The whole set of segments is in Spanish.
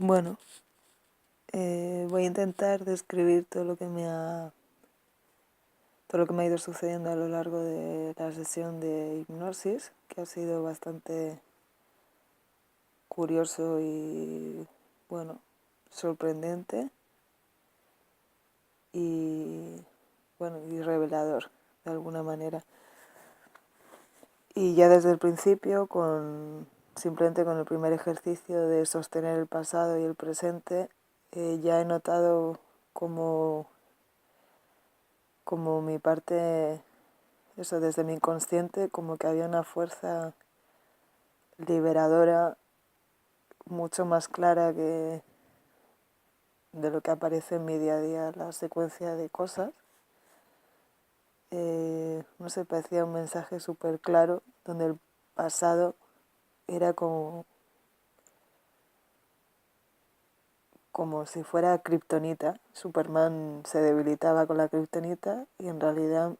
Bueno, voy a intentar describir todo lo que me ha ido sucediendo a lo largo de la sesión de hipnosis, que ha sido bastante curioso y, bueno, sorprendente y, bueno, y revelador de alguna manera. Y ya desde el principio, simplemente con el primer ejercicio de sostener el pasado y el presente, ya he notado como mi parte, eso desde mi inconsciente, como que había una fuerza liberadora mucho más clara que de lo que aparece en mi día a día, la secuencia de cosas. No sé, parecía un mensaje súper claro, donde el pasado era como si fuera kriptonita. Superman se debilitaba con la kriptonita y en realidad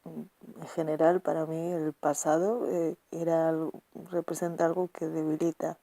en general para mí el pasado representa algo que debilita.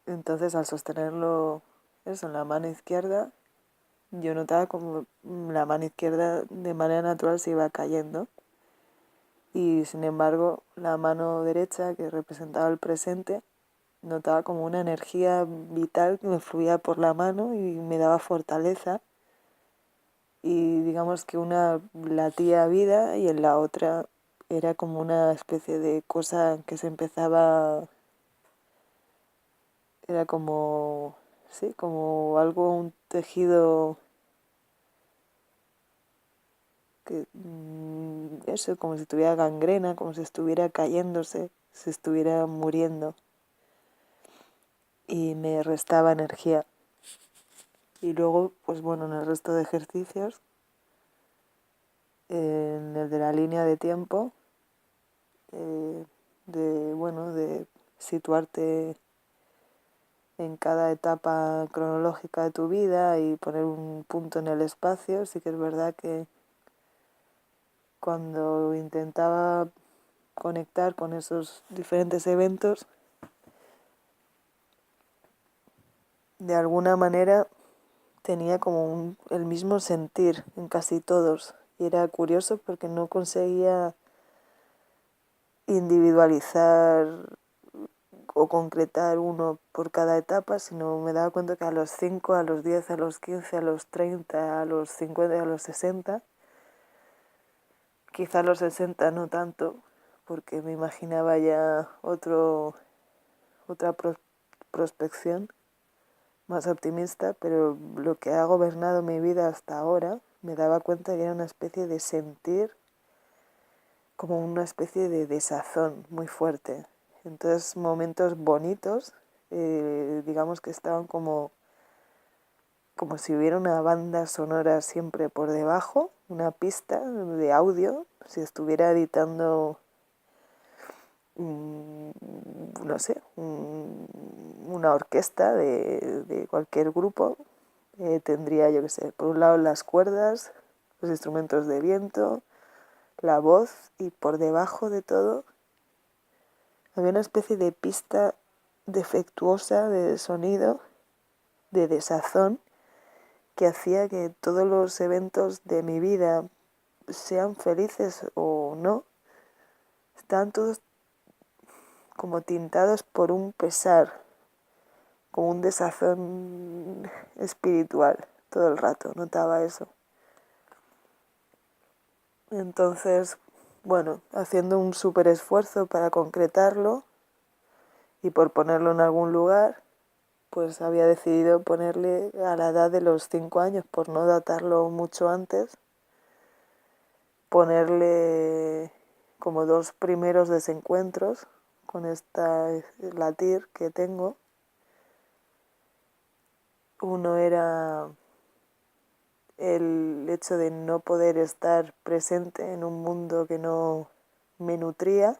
Entonces al sostenerlo eso en la mano izquierda, yo notaba como la mano izquierda de manera natural se iba cayendo y sin embargo la mano derecha, que representaba el presente, notaba como una energía vital que me fluía por la mano y me daba fortaleza, y digamos que una latía a vida y en la otra era como una especie de cosa que se empezaba, era como, sí, como algo, un tejido que, eso, como si tuviera gangrena, como si estuviera cayéndose, si estuviera muriendo, y me restaba energía. Y luego, pues bueno, en el resto de ejercicios, en el de la línea de tiempo, de situarte en cada etapa cronológica de tu vida y poner un punto en el espacio. Sí que es verdad que cuando intentaba conectar con esos diferentes eventos, de alguna manera tenía como el mismo sentir en casi todos. Y era curioso porque no conseguía individualizar o concretar uno por cada etapa, sino me daba cuenta que a los 5, a los 10, a los 15, a los 30, a los 50 y a los 60, quizá a los 60 no tanto, porque me imaginaba ya otra prospección más optimista, pero lo que ha gobernado mi vida hasta ahora me daba cuenta que era una especie de sentir, como una especie de desazón muy fuerte. Entonces momentos bonitos, digamos que estaban como si hubiera una banda sonora siempre por debajo, una pista de audio, si estuviera editando, no sé, una orquesta de cualquier grupo. Tendría, yo qué sé, por un lado las cuerdas, los instrumentos de viento, la voz, y por debajo de todo había una especie de pista defectuosa de sonido, de desazón, que hacía que todos los eventos de mi vida, sean felices o no, estaban todos como tintados por un pesar, como un desazón espiritual. Todo el rato notaba eso. Entonces, bueno, haciendo un súper esfuerzo para concretarlo y por ponerlo en algún lugar, pues había decidido ponerle a la edad de los 5 años, por no datarlo mucho antes, ponerle como 2 primeros desencuentros con esta latir que tengo. Uno era el hecho de no poder estar presente en un mundo que no me nutría,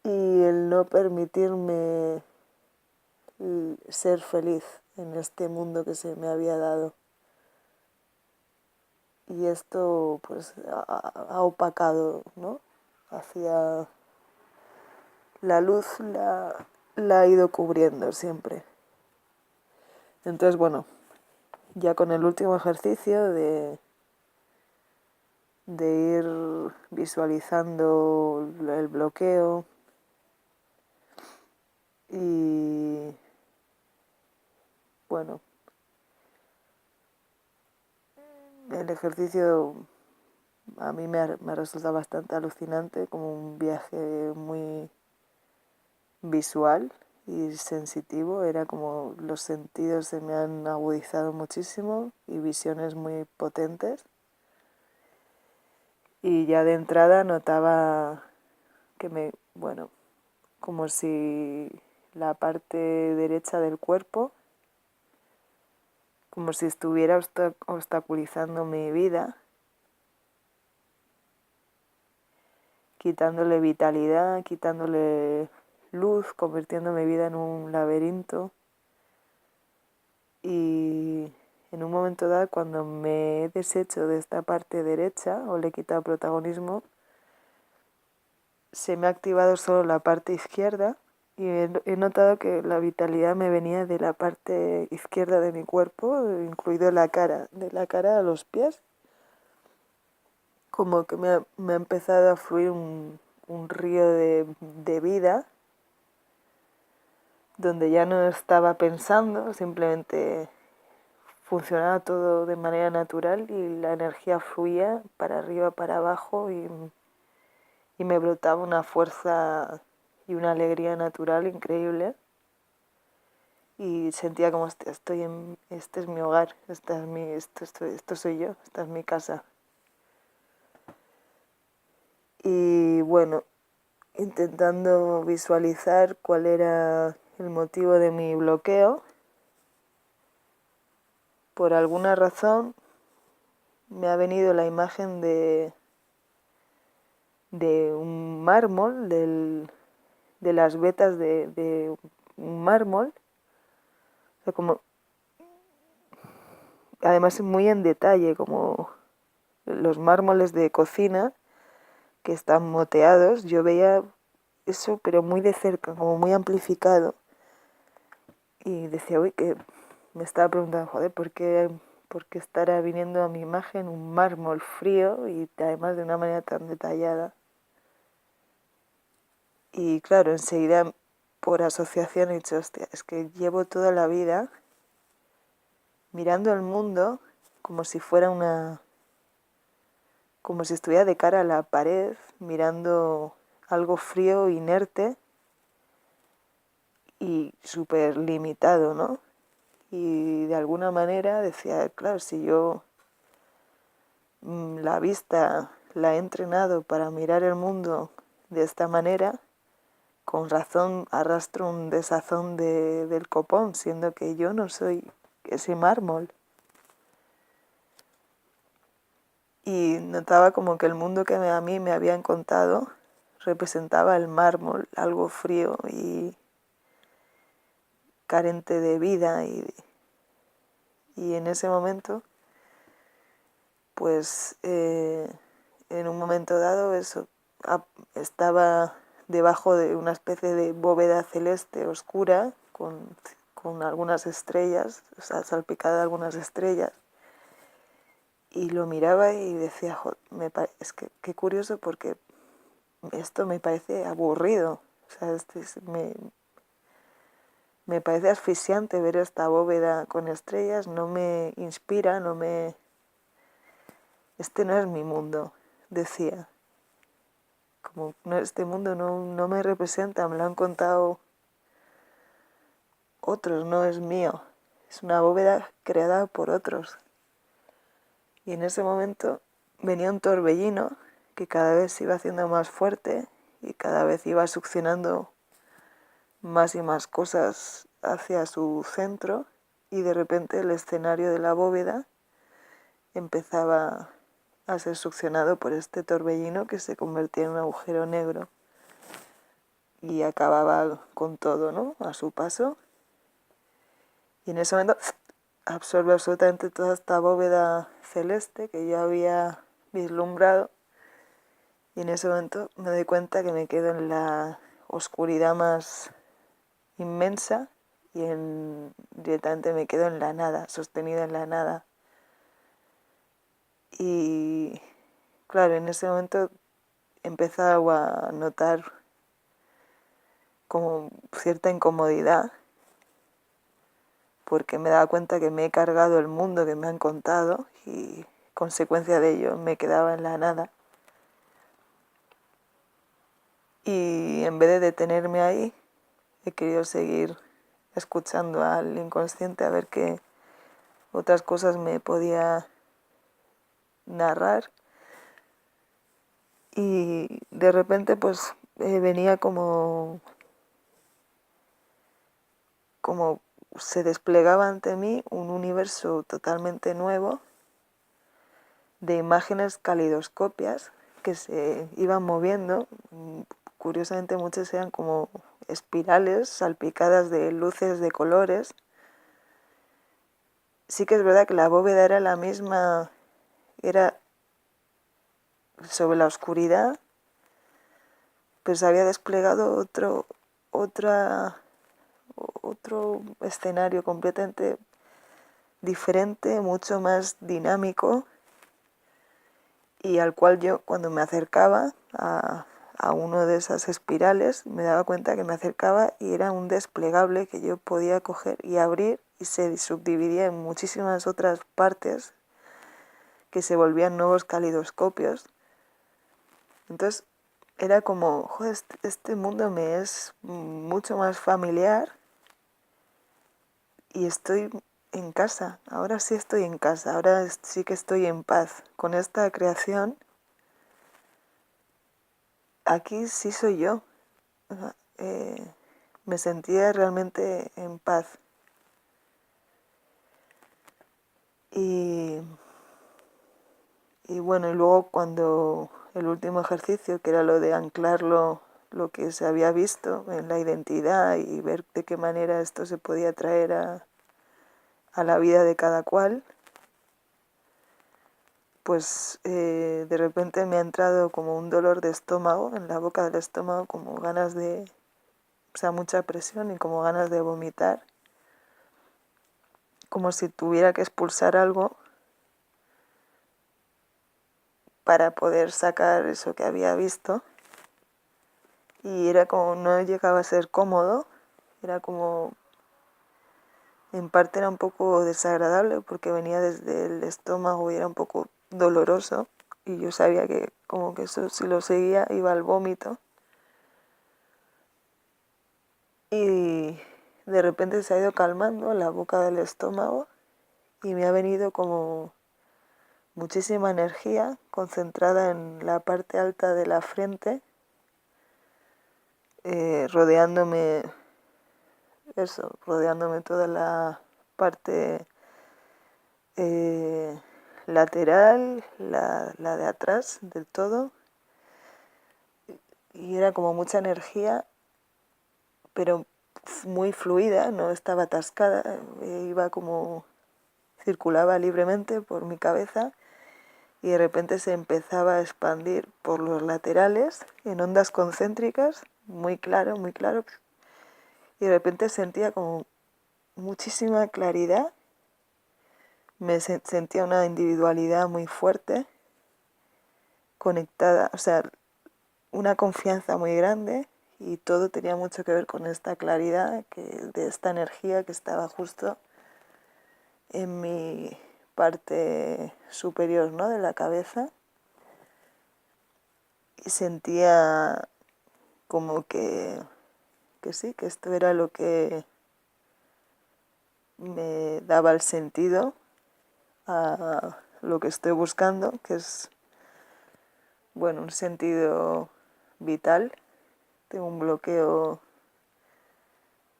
y el no permitirme ser feliz en este mundo que se me había dado. Y esto pues ha opacado, ¿no?, hacia la luz la ha ido cubriendo siempre. Entonces, bueno, ya con el último ejercicio de ir visualizando el bloqueo y, bueno, el ejercicio a mí me resulta bastante alucinante, como un viaje muy visual y sensitivo. Era como los sentidos se me han agudizado muchísimo y visiones muy potentes. Y ya de entrada notaba que como si la parte derecha del cuerpo, como si estuviera obstaculizando mi vida, quitándole vitalidad, quitándole luz, convirtiendo mi vida en un laberinto. Y en un momento dado, cuando me he deshecho de esta parte derecha o le he quitado protagonismo, se me ha activado solo la parte izquierda y he notado que la vitalidad me venía de la parte izquierda de mi cuerpo, incluido la cara, de la cara a los pies. Como que me ha empezado a fluir un río de vida, donde ya no estaba pensando, simplemente funcionaba todo de manera natural y la energía fluía para arriba, para abajo y me brotaba una fuerza y una alegría natural increíble. Y sentía como este es mi hogar, esto soy yo, esta es mi casa. Y bueno, intentando visualizar cuál era el motivo de mi bloqueo, por alguna razón me ha venido la imagen de un mármol, de las vetas de un mármol, o sea, como, además muy en detalle, como los mármoles de cocina que están moteados. Yo veía eso, pero muy de cerca, como muy amplificado. Y decía, uy, que me estaba preguntando, joder, por qué estará viniendo a mi imagen un mármol frío y además de una manera tan detallada? Y claro, enseguida por asociación he dicho, hostia, es que llevo toda la vida mirando el mundo como si fuera como si estuviera de cara a la pared, mirando algo frío, inerte y súper limitado, ¿no? Y de alguna manera decía, claro, si yo la vista la he entrenado para mirar el mundo de esta manera, con razón arrastro un desazón del copón, siendo que yo no soy ese mármol. Y notaba como que el mundo que a mí me habían contado representaba el mármol, algo frío y carente de vida. Y en ese momento, pues en un momento dado eso, estaba debajo de una especie de bóveda celeste oscura con algunas estrellas, o sea, salpicada de algunas estrellas. Y lo miraba y decía, es que qué curioso, porque esto me parece aburrido. O sea, me parece asfixiante ver esta bóveda con estrellas, no me inspira, este no es mi mundo, decía. Como no, este mundo no me representa, me lo han contado otros, no es mío. Es una bóveda creada por otros. Y en ese momento venía un torbellino que cada vez se iba haciendo más fuerte y cada vez iba succionando más y más cosas hacia su centro, y de repente el escenario de la bóveda empezaba a ser succionado por este torbellino que se convertía en un agujero negro y acababa con todo, ¿no?, a su paso. Y en ese momento absorbe absolutamente toda esta bóveda celeste que yo había vislumbrado, y en ese momento me doy cuenta que me quedo en la oscuridad más inmensa y directamente me quedo en la nada, sostenida en la nada. Y claro, en ese momento empezaba a notar como cierta incomodidad, porque me daba cuenta que me he cargado el mundo que me han contado y consecuencia de ello me quedaba en la nada. Y en vez de detenerme ahí, he querido seguir escuchando al inconsciente a ver qué otras cosas me podía narrar. Y de repente pues venía como se desplegaba ante mí un universo totalmente nuevo de imágenes calidoscopias que se iban moviendo. Curiosamente muchas eran como espirales salpicadas de luces de colores. Sí que es verdad que la bóveda era la misma, era sobre la oscuridad, pero se había desplegado otro escenario completamente diferente, mucho más dinámico, y al cual yo cuando me acercaba a uno de esas espirales me daba cuenta que me acercaba y era un desplegable que yo podía coger y abrir y se subdividía en muchísimas otras partes que se volvían nuevos calidoscopios. Entonces era como, joder, este mundo me es mucho más familiar y estoy en casa, ahora sí estoy en casa, ahora sí que estoy en paz con esta creación. Aquí sí soy yo. Me sentía realmente en paz. Y bueno, y luego cuando el último ejercicio, que era lo de anclarlo, lo que se había visto en la identidad y ver de qué manera esto se podía traer a la vida de cada cual, pues de repente me ha entrado como un dolor de estómago, en la boca del estómago, como ganas de, o sea, mucha presión y como ganas de vomitar, como si tuviera que expulsar algo para poder sacar eso que había visto. Y era como, no llegaba a ser cómodo, era como, en parte era un poco desagradable porque venía desde el estómago y era un poco doloroso, y yo sabía que como que eso, si lo seguía, iba al vómito. Y de repente se ha ido calmando la boca del estómago y me ha venido como muchísima energía concentrada en la parte alta de la frente, rodeándome toda la parte lateral, la de atrás del todo, y era como mucha energía, pero muy fluida, no estaba atascada, iba como, circulaba libremente por mi cabeza y de repente se empezaba a expandir por los laterales en ondas concéntricas, muy claro, y de repente sentía como muchísima claridad, sentía una individualidad muy fuerte, conectada, o sea, una confianza muy grande, y todo tenía mucho que ver con esta claridad, de esta energía que estaba justo en mi parte superior, ¿no?, de la cabeza, y sentía como que sí, que esto era lo que me daba el sentido a lo que estoy buscando, que es, bueno, un sentido vital. Tengo un bloqueo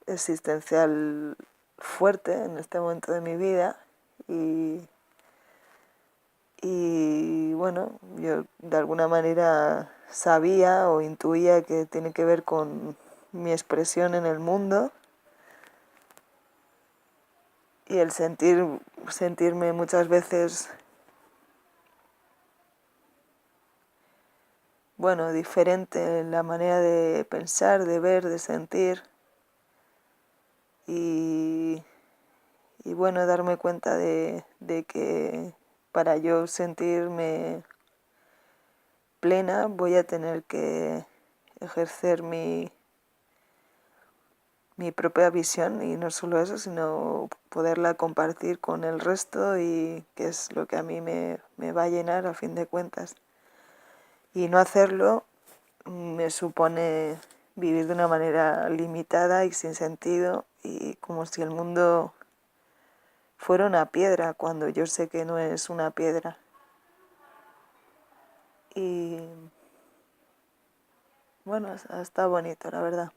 existencial fuerte en este momento de mi vida, y bueno, yo de alguna manera sabía o intuía que tiene que ver con mi expresión en el mundo y el sentirme muchas veces bueno, diferente en la manera de pensar, de ver, de sentir y, y bueno, darme cuenta de que para yo sentirme plena voy a tener que ejercer mi propia visión y no solo eso, sino poderla compartir con el resto y que es lo que a mí me va a llenar a fin de cuentas. Y no hacerlo me supone vivir de una manera limitada y sin sentido y como si el mundo fuera una piedra cuando yo sé que no es una piedra. Y bueno, está bonito, la verdad.